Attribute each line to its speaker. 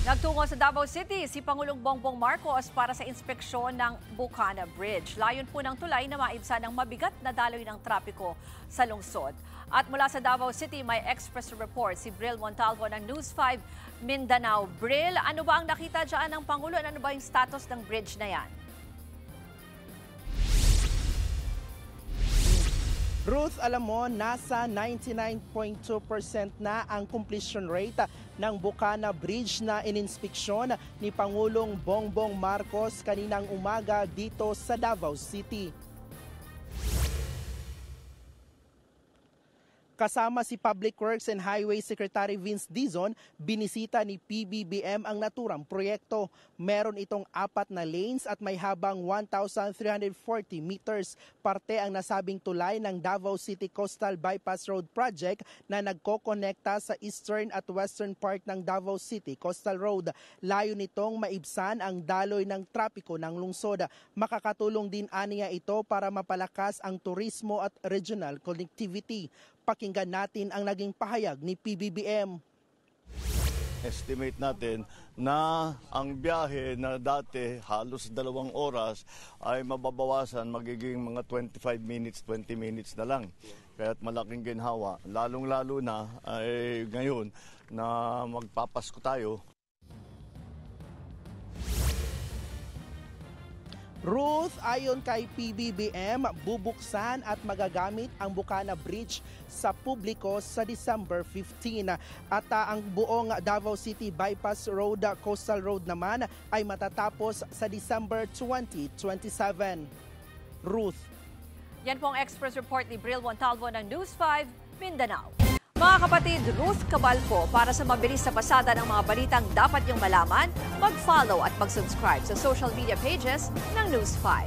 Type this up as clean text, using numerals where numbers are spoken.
Speaker 1: Nagtungo sa Davao City si Pangulong Bongbong Marcos para sa inspeksyon ng Bukana Bridge. Layon po ng tulay na maibsan ang mabigat na daloy ng trapiko sa lungsod. At mula sa Davao City, may express report si Bril Montalvo ng News 5 Mindanao. Bril, ano ba ang nakita dyan ng Pangulo? Ano ba yung status ng bridge na yan?
Speaker 2: Ruth, alam mo, nasa 99.2% na ang completion rate ng Bukana Bridge na ininspeksyon ni Pangulong Bongbong Marcos kaninang umaga dito sa Davao City. Kasama si Public Works and Highway Secretary Vince Dizon, binisita ni PBBM ang naturang proyekto. Meron itong 4 na lanes at may habang 1,340 meters. Parte ang nasabing tulay ng Davao City Coastal Bypass Road Project na nagkokonekta sa eastern at western part ng Davao City Coastal Road. Layo nitong maibsan ang daloy ng trapiko ng lungsod. Makakatulong din aniya ito para mapalakas ang turismo at regional connectivity. Pakinggan natin ang naging pahayag ni PBBM.
Speaker 3: Estimate natin na ang biyahe na dati halos 2 oras ay mababawasan, magiging mga 25 minutes, 20 minutes na lang. Kaya't malaking ginhawa, lalong-lalo na ay ngayon na magpapasko tayo.
Speaker 2: Ruth, ayon kay PBBM, bubuksan at magagamit ang Bukana Bridge sa publiko sa December 15. At ang buong Davao City Bypass Road, Coastal Road naman ay matatapos sa December 2027. Ruth.
Speaker 1: Yan po ang express report ni Bril Montalvo ng News 5 Mindanao. Mga kapatid, Ruth Cabalco, para sa mabilis na pasada ng mga balitang dapat niyong malaman, mag-follow at mag-subscribe sa social media pages ng News 5.